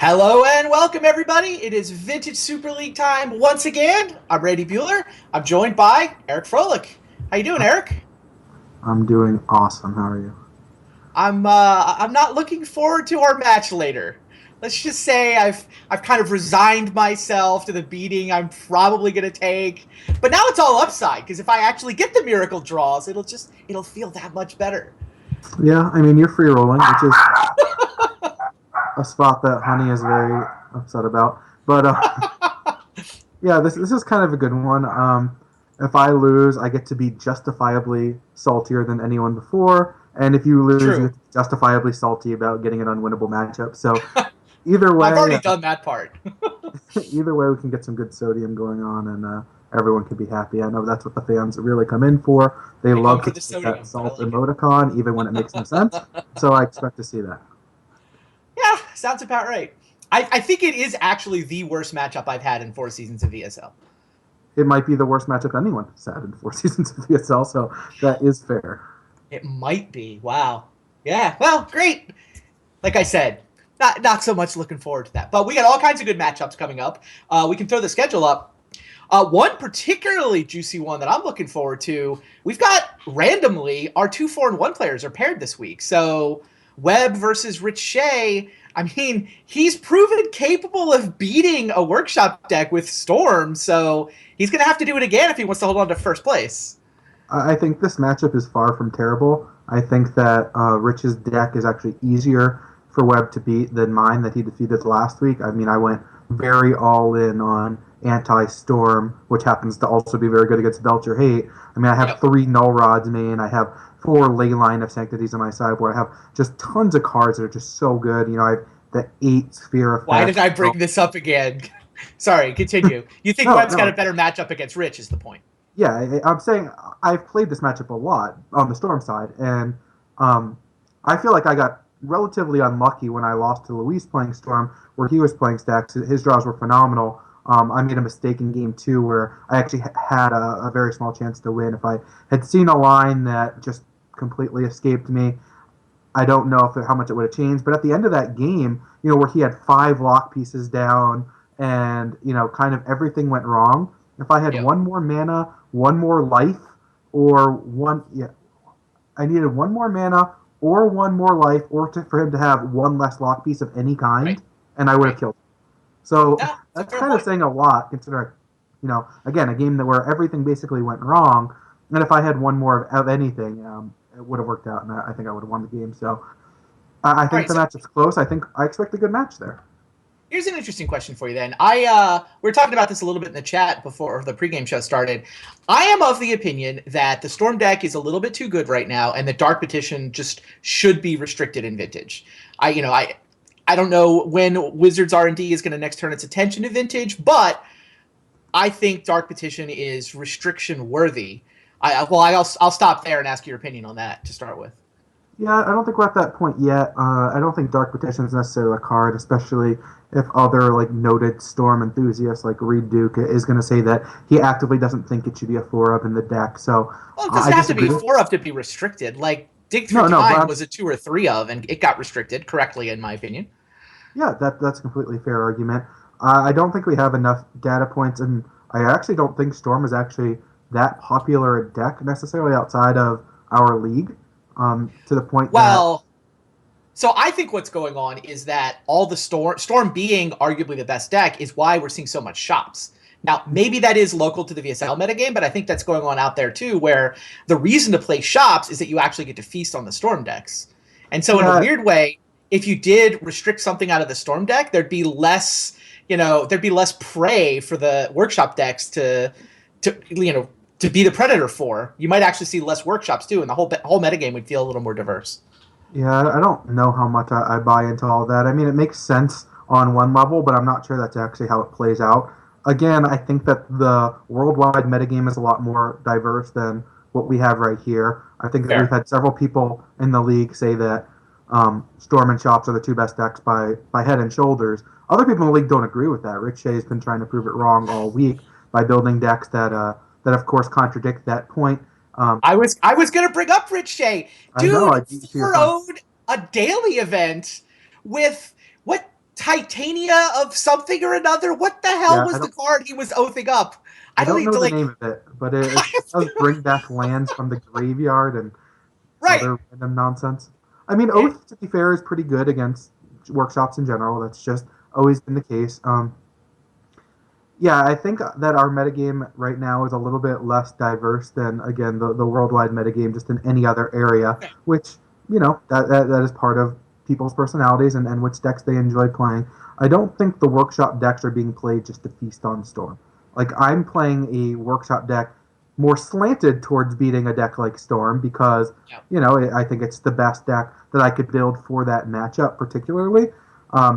Hello and welcome, everybody. It is Vintage Super League time once again. I'm Randy Bueller. I'm joined by Eric Froelich. How you doing, Eric? I'm doing awesome. How are you? I'm not looking forward to our match later. Let's just say I've kind of resigned myself to the beating I'm probably gonna take. But now it's all upside because if I actually get the miracle draws, it'll feel that much better. Yeah, I mean you're free rolling, which is a spot that Honey is very upset about. But yeah, this is kind of a good one. If I lose, I get to be justifiably saltier than anyone before, and if you lose, you True. get to be justifiably salty about getting an unwinnable matchup. So either I've way, already done that part. either way, we can get some good sodium going on, and everyone can be happy. I know that's what the fans really come in for. They I come love for to the see that sodium. I salt like it. emoticon, even when it makes no sense. So I expect to see that. Yeah, sounds about right. I think it is actually the worst matchup I've had in 4 seasons of VSL. It might be the worst matchup anyone has had in 4 seasons of VSL, so that is fair. It might be. Wow. Yeah. Well, great. Like I said, not so much looking forward to that. But we got all kinds of good matchups coming up. We can throw the schedule up. One particularly juicy one that I'm looking forward to. We've got randomly our 2, 4, and 1 players are paired this week. So Webb versus Rich Shea. I mean, he's proven capable of beating a workshop deck with Storm, so he's going to have to do it again if he wants to hold on to first place. I think this matchup is far from terrible. I think that Rich's deck is actually easier for Webb to beat than mine that he defeated last week. I mean, I went very all in on anti-storm, which happens to also be very good against Belcher Hate. I mean, I have Yep. 3 null rods main. I have 4 Leyline of Sanctities on my sideboard. I have just tons of cards that are just so good. You know, I have the 8 Sphere Why did effect. I bring this up again? Sorry, continue. You think No, Webb's got a no, better matchup against Rich, is the point. yeah, I'm saying I've played this matchup a lot on the Storm side, and um, I feel like I got relatively unlucky when I lost to Luis playing Storm, where he was playing Stacks. His draws were phenomenal. I made a mistake in game 2 where I actually had a very small chance to win. If I had seen a line that just completely escaped me, I don't know how much it would have changed. But at the end of that game, you know, where he had 5 lock pieces down and, you know, kind of everything went wrong, if I had Yep. 1 more mana, 1 more life, or I needed 1 more mana or 1 more life, or for him to have 1 less lock piece of any Right. kind, and I would have Right. killed him. So Yeah, it's a that's fair kind of point. saying a lot, considering, you know, again, a game where everything basically went wrong. And if I had 1 more of anything, it would have worked out, and I think I would have won the game. So I All think right, the so matchup's close. I expect a good match there. here's an interesting question for you then. We were talking about this a little bit in the chat before the pregame show started. I am of the opinion that the Storm deck is a little bit too good right now, and the Dark Petition just should be restricted in Vintage. I don't know when Wizards R&D is going to next turn its attention to Vintage, but I think Dark Petition is restriction worthy. I'll stop there and ask your opinion on that to start with. Yeah, I don't think we're at that point yet. I don't think Dark Petition is necessarily a card, especially if other like noted Storm enthusiasts like Reed Duke is going to say that he actively doesn't think it should be a 4 up in the deck. So Well, it I doesn't have to be disagree. 4 up to be restricted. Like Dig Through No, no, but Time was a 2 or 3 of, and it got restricted correctly, in my opinion. yeah, that's a completely fair argument. I don't think we have enough data points, and I actually don't think Storm is actually that popular a deck necessarily outside of our league. To the point that Well, so I think what's going on is that all the Storm being arguably the best deck is why we're seeing so much shops. Now, maybe that is local to the VSL metagame, but I think that's going on out there too, where the reason to play shops is that you actually get to feast on the Storm decks. And so, in a yeah, weird way, if you did restrict something out of the Storm deck, there'd be less prey for the workshop decks to be the predator for. You might actually see less workshops too, and the whole metagame would feel a little more diverse. yeah, I don't know how much I buy into all that. I mean, it makes sense on one level, but I'm not sure that's actually how it plays out. Again, I think that the worldwide metagame is a lot more diverse than what we have right here. I think that we've Fair. had several people in the league say that Storm and Shops are the 2 best decks by head and shoulders. Other people in the league don't agree with that. Rich Shea's been trying to prove it wrong all week by building decks that of course contradict that point. Um, I was gonna bring up Rich Shea. I know Dude I beat you to your punch. 4 a daily event with what Titania of something or another. What the hell Yeah, was the card he was oathing up? I I don't don't need know to the like. name of it, but it does bring back lands from the graveyard and Right. other random nonsense. I mean, It, Oath, to be fair, is pretty good against workshops in general. That's just always been the case. Yeah, I think that our metagame right now is a little bit less diverse than, again, the worldwide metagame just in any other area, which, that is part of people's personalities and which decks they enjoy playing. I don't think the workshop decks are being played just to feast on Storm. Like, I'm playing a workshop deck more slanted towards beating a deck like Storm because, yeah. I think it's the best deck that I could build for that matchup, particularly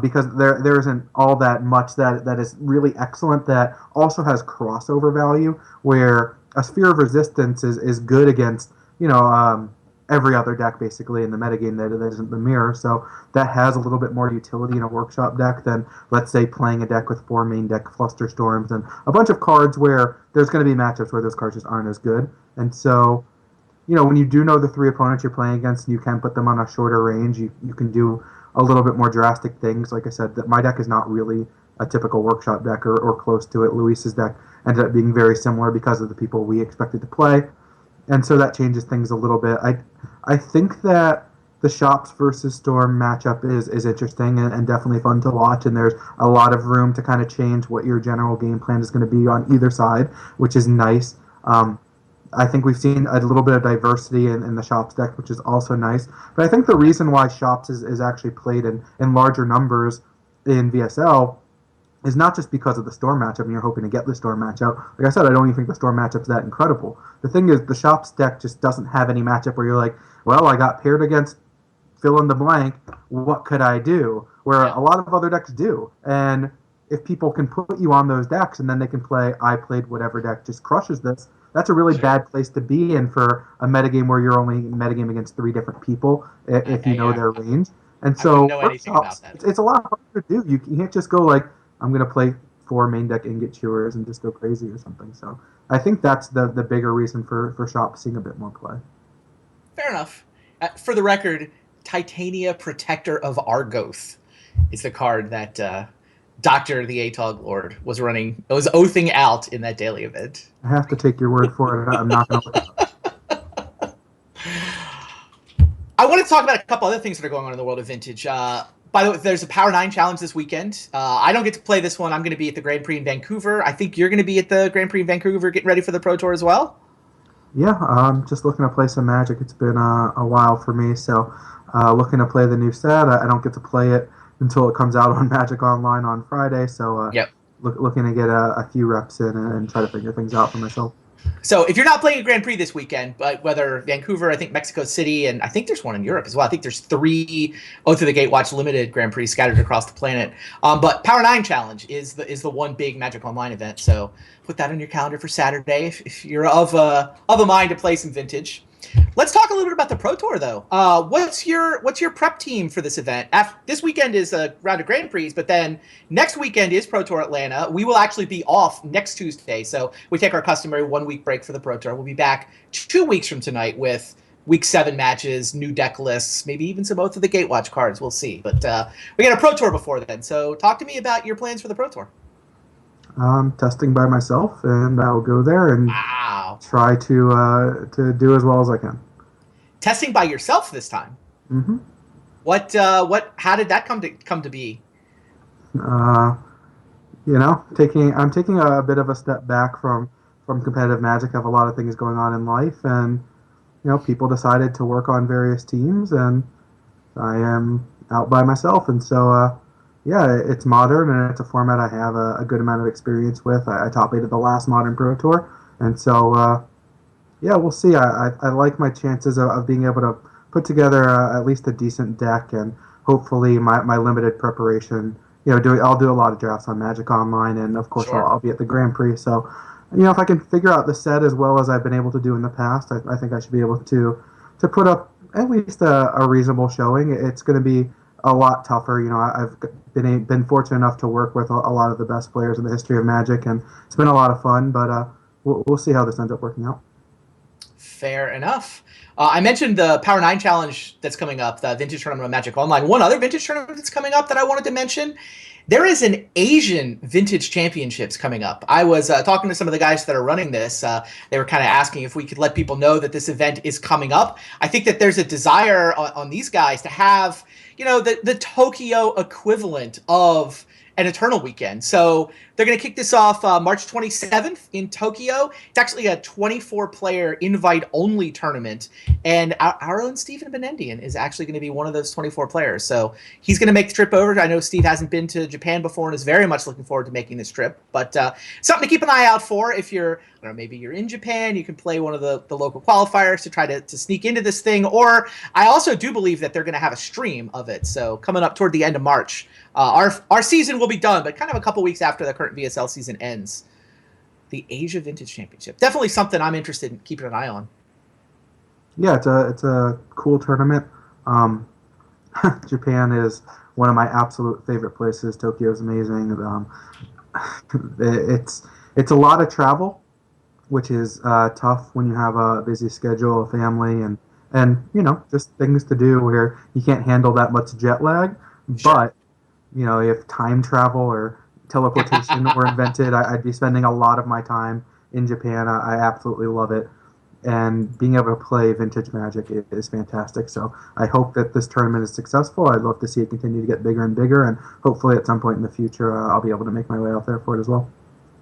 because there isn't all that much that is really excellent that also has crossover value where a Sphere of Resistance is good against every other deck basically in the metagame that isn't the mirror, so that has a little bit more utility in a workshop deck than, let's say, playing a deck with 4 main deck Fluster Storms and a bunch of cards where there's going to be matchups where those cards just aren't as good. And so when you do know the 3 opponents you're playing against and you can put them on a shorter range, you can do a little bit more drastic things. Like I said, that my deck is not really a typical workshop deck or close to it. Luis's deck ended up being very similar because of the people we expected to play. And so that changes things a little bit. I think that the Shops versus Storm matchup is interesting and definitely fun to watch, and there's a lot of room to kind of change what your general game plan is going to be on either side, which is nice. I think we've seen a little bit of diversity in the Shops deck, which is also nice. But I think the reason why Shops is actually played in larger numbers in VSL is not just because of the Storm matchup and you're hoping to get the Storm matchup. Like I said, I don't even think the Storm matchup's that incredible. The thing is, the Shops deck just doesn't have any matchup where you're like, well, I got paired against fill in the blank, what could I do? Where a lot of other decks do. And if people can put you on those decks and then they can play, I played whatever deck just crushes this, that's a really bad place to be in for a metagame where you're only metagame against 3 different people if you know their range. And I wouldn't so know anything about workshops, that. it's a lot harder to do. You can't just go like, I'm going to play 4 main deck ingot chewers and just go crazy or something. So I think that's the bigger reason for shops seeing a bit more play. Fair enough. For the record, Titania Protector of Argoth is the card that Dr. the Atog Lord was running. It was oathing out in that daily event. I have to take your word for it. I'm not going to look it up. I want to talk about a couple other things that are going on in the world of Vintage. By the way, there's a Power 9 challenge this weekend. I don't get to play this one. I'm going to be at the Grand Prix in Vancouver. I think you're going to be at the Grand Prix in Vancouver getting ready for the Pro Tour as well. Yeah, I'm just looking to play some Magic. It's been a while for me, so looking to play the new set. I don't get to play it until it comes out on Magic Online on Friday, so Yep. looking to get a few reps in and try to figure things out for myself. So if you're not playing a Grand Prix this weekend, but whether Vancouver, I think Mexico City, and I think there's one in Europe as well. I think there's 3 Oath of the Gatewatch limited Grand Prix scattered across the planet. But Power 9 Challenge is the one big Magic Online event. So put that on your calendar for Saturday if you're of a mind to play some Vintage. Let's talk a little bit about the Pro Tour, though. What's your prep team for this event? This weekend is a round of Grand Prix, but then next weekend is Pro Tour Atlanta. We will actually be off next Tuesday, so we take our customary 1-week break for the Pro Tour. We'll be back 2 weeks from tonight with Week 7 matches, new deck lists, maybe even some Oath of the Gatewatch cards. We'll see. But we got a Pro Tour before then, so talk to me about your plans for the Pro Tour. Testing by myself, and I'll go there and try to do as well as I can. Testing by yourself this time. Mm-hmm. How did that come to be? I'm taking a bit of a step back from competitive Magic. I have a lot of things going on in life, and people decided to work on various teams, and I am out by myself, and so. Yeah, it's modern, and it's a format I have a good amount of experience with. I top 8 at the last Modern Pro Tour, and so, yeah, we'll see. I like my chances of being able to put together at least a decent deck, and hopefully my limited preparation, I'll do a lot of drafts on Magic Online, and of course Sure. I'll be at the Grand Prix, so, if I can figure out the set as well as I've been able to do in the past, I think I should be able to put up at least a reasonable showing. It's going to be a lot tougher. I've been fortunate enough to work with a lot of the best players in the history of Magic, and it's been a lot of fun. But we'll see how this ends up working out. Fair enough. I mentioned the Power 9 Challenge that's coming up, the Vintage Tournament of Magic Online. One other Vintage Tournament that's coming up that I wanted to mention, there is an Asian Vintage Championships coming up. I was talking to some of the guys that are running this. They were kind of asking if we could let people know that this event is coming up. I think that there's a desire on these guys to have, the Tokyo equivalent of an Eternal Weekend. So they're going to kick this off March 27th in Tokyo. It's actually a 24-player invite-only tournament, and our own Stephen Benendian is actually going to be one of those 24 players. So he's going to make the trip over. I know Steve hasn't been to Japan before and is very much looking forward to making this trip, but something to keep an eye out for if you're, maybe you're in Japan, you can play one of the local qualifiers to try to sneak into this thing, or I also do believe that they're going to have a stream of it. So coming up toward the end of March, our season will be done, but kind of a couple weeks after the current VSL season ends. The Asia Vintage Championship. Definitely something I'm interested in keeping an eye on. Yeah, it's a cool tournament. Japan is one of my absolute favorite places. Tokyo is amazing. It's a lot of travel, which is tough when you have a busy schedule, a family, and just things to do where you can't handle that much jet lag. Sure. But if time travel or teleportation were invented, I'd be spending a lot of my time in Japan. I absolutely love it. And being able to play vintage Magic is fantastic. So I hope that this tournament is successful. I'd love to see it continue to get bigger and bigger, and hopefully at some point in the future I'll be able to make my way out there for it as well.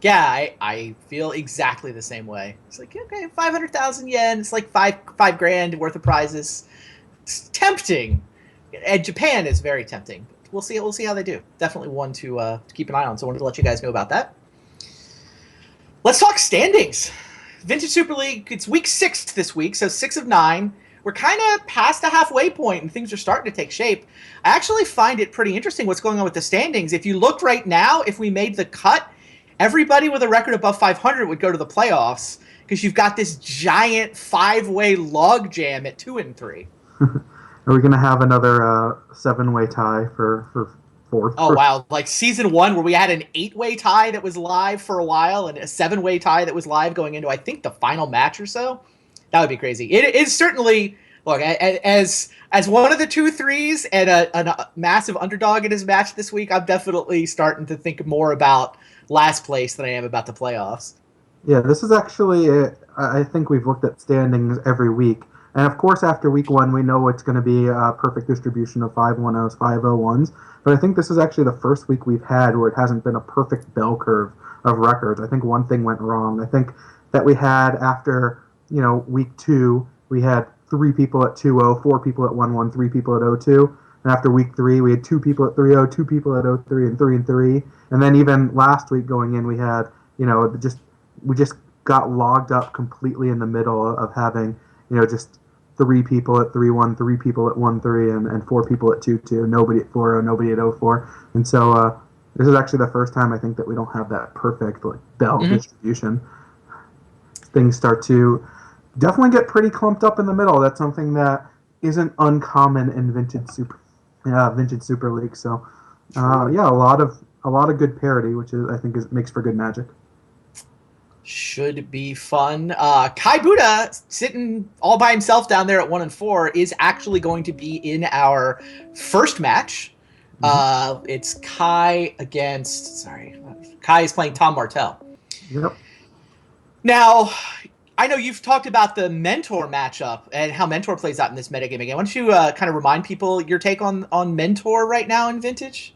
Yeah, I feel exactly the same way. It's like, okay, 500,000 yen. It's like five grand worth of prizes. It's tempting. And Japan is very tempting. We'll see how they do. Definitely one to keep an eye on. So I wanted to let you guys know about that. Let's talk standings. Vintage Super League, it's week 6 this week, so 6 of 9. We're kind of past the halfway point, and things are starting to take shape. I actually find it pretty interesting what's going on with the standings. If you look right now, if we made the cut, everybody with a record above 500 would go to the playoffs because you've got this giant 5-way log jam at 2 and 3. Are we going to have another 7-way tie for fourth? Oh, wow. Like season 1 where we had an 8-way tie that was live for a while and a 7-way tie that was live going into, I think, the final match or so. That would be crazy. It is certainly, look, as one of the 2-3s and a massive underdog in his match this week, I'm definitely starting to think more about last place than I am about the playoffs. Yeah, this is actually, I think we've looked at standings every week. And of course, after week 1, we know it's going to be a perfect distribution of 5-1-0s, 5-0-1s. But I think this is actually the first week we've had where it hasn't been a perfect bell curve of records. I think one thing went wrong. I think that we had after, week 2, we had 3 people at 2-0, 4 people at 1-1, 3 people at 0-2. And after week 3, we had 2 people at 3-0, 2 people at 0-3, and 3-3. And then even last week going in, we had, we just got logged up completely in the middle of having, just 3 people at 3-1, 3 people at 1-3, and 4 people at 2-2. Nobody at 4-0, nobody at 0-4. And so this is actually the first time I think that we don't have that perfect bell distribution. Things start to definitely get pretty clumped up in the middle. That's something that isn't uncommon in Vintage Super League. So a lot of good parity, which I think makes for good Magic. Should be fun. Kai Buddha, sitting all by himself down there at 1 and 4, is actually going to be in our first match. It's Kai against. Kai is playing Tom Martell. Yep. Now, I know you've talked about the Mentor matchup and how Mentor plays out in this metagame again. Why don't you kind of remind people your take on Mentor right now in Vintage?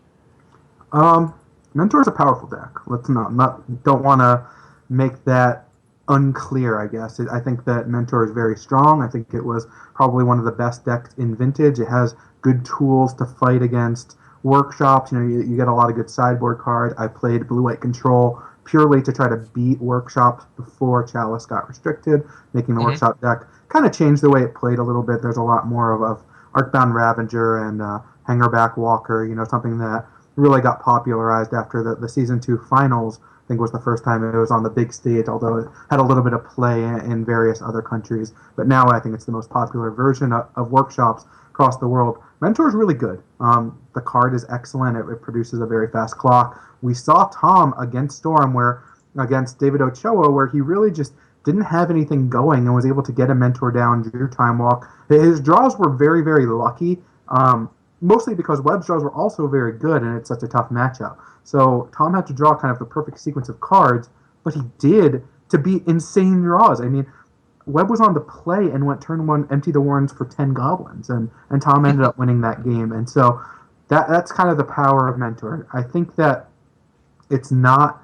Mentor is a powerful deck. Let's don't want to make that unclear, I guess. I think that Mentor is very strong. I think it was probably one of the best decks in Vintage. It has good tools to fight against workshops. You get a lot of good sideboard cards. I played Blue-White Control purely to try to beat workshops before Chalice got restricted, making the workshop deck kind of changed the way it played a little bit. There's a lot more of Arcbound Ravager and Hangerback Walker, something that really got popularized after the Season 2 finals. I think was the first time it was on the big stage, although it had a little bit of play in various other countries. But now I think it's the most popular version of workshops across the world. Mentor is really good. The card is excellent. It produces a very fast clock. We saw Tom against Storm, against David Ochoa, where he really just didn't have anything going and was able to get a mentor down, drew time walk. His draws were very, very lucky, mostly because Webb's draws were also very good, and it's such a tough matchup. So Tom had to draw kind of the perfect sequence of cards, but he did to beat insane draws. I mean, Webb was on the play and went turn one, empty the warrens for 10 goblins, and Tom ended up winning that game. And so that's kind of the power of Mentor. I think that it's not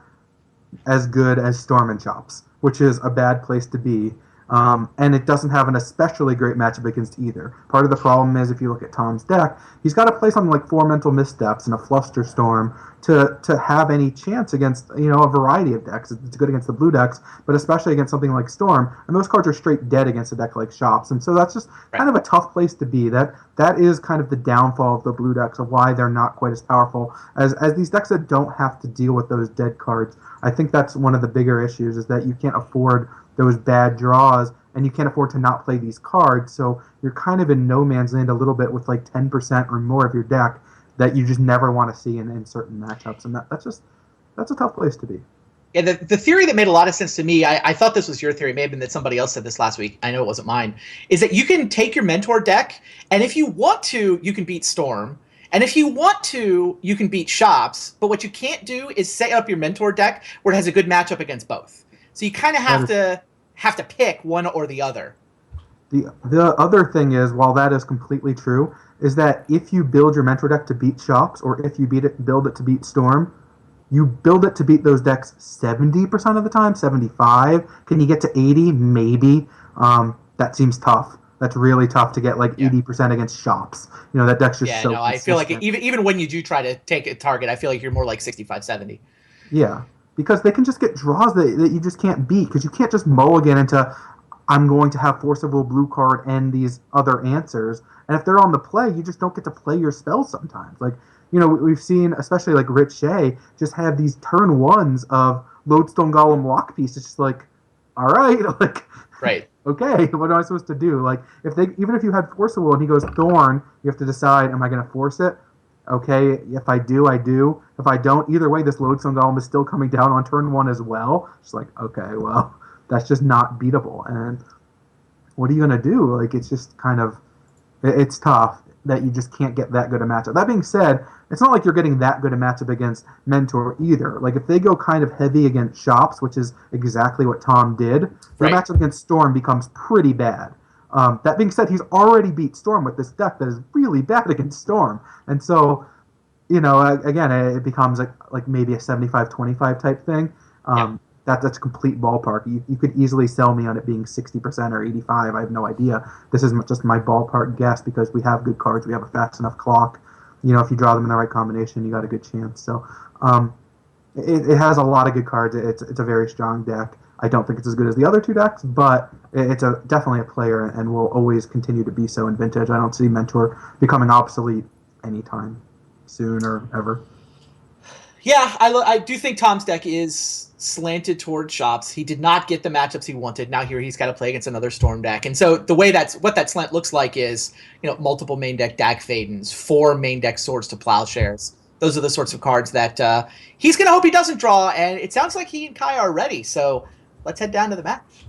as good as Storm and Chops, which is a bad place to be. And it doesn't have an especially great matchup against either. Part of the problem is, if you look at Tom's deck, he's got to play something like 4 Mental Missteps and a Flusterstorm to have any chance against a variety of decks. It's good against the blue decks, but especially against something like Storm. And those cards are straight dead against a deck like Shops. And so that's just kind of a tough place to be. That is kind of the downfall of the blue decks, of why they're not quite as powerful as these decks that don't have to deal with those dead cards. I think that's one of the bigger issues, is that you can't afford those bad draws, and you can't afford to not play these cards, so you're kind of in no man's land a little bit with like 10% or more of your deck that you just never want to see in certain matchups, and that's a tough place to be. Yeah, the theory that made a lot of sense to me, I thought this was your theory, maybe that somebody else said this last week, I know it wasn't mine, is that you can take your Mentor deck, and if you want to, you can beat Storm, and if you want to, you can beat Shops, but what you can't do is set up your Mentor deck where it has a good matchup against both. So you kind of have to pick one or the other. The other thing is, while that is completely true, is that if you build your Mentor deck to beat Shops, or if you build it to beat Storm, you build it to beat those decks 70% of the time, 75. Can you get to 80? Maybe. That seems tough. That's really tough to get like 80% against Shops. That deck's just so consistent. I feel like even when you do try to take a target, I feel like you're more like 65, 70. Yeah, because they can just get draws that you just can't beat, because you can't just mulligan into, I'm going to have Force of Will blue card and these other answers. And if they're on the play, you just don't get to play your spells sometimes. Like, we've seen, especially like Rich Shea, just have these turn ones of Lodestone Golem lock piece. It's just like, all right, like, right. Okay, what am I supposed to do? Like, even if you had Force of Will and he goes Thorn, you have to decide, am I going to force it? Okay, if I do, I do. If I don't, either way, this Lodestone Golem is still coming down on turn 1 as well. It's like, okay, well, that's just not beatable. And what are you going to do? Like, it's just kind of, it's tough that you just can't get that good a matchup. That being said, it's not like you're getting that good a matchup against Mentor either. Like, if they go kind of heavy against Shops, which is exactly what Tom did, their matchup against Storm becomes pretty bad. That being said, he's already beat Storm with this deck that is really bad against Storm. And so, again, it becomes like maybe a 75-25 type thing. That's a complete ballpark. You could easily sell me on it being 60% or 85. I have no idea. This is just my ballpark guess, because we have good cards. We have a fast enough clock. If you draw them in the right combination, you got a good chance. So it has a lot of good cards. It's a very strong deck. I don't think it's as good as the other two decks, but it's definitely a player, and will always continue to be so in Vintage. I don't see Mentor becoming obsolete anytime soon or ever. Yeah, I do think Tom's deck is slanted toward Shops. He did not get the matchups he wanted. Now here he's got to play against another Storm deck. And so the way what that slant looks like is, multiple main deck Dag Fadens, 4 main deck Swords to Plowshares. Those are the sorts of cards that he's going to hope he doesn't draw, and it sounds like he and Kai are ready. So let's head down to the match.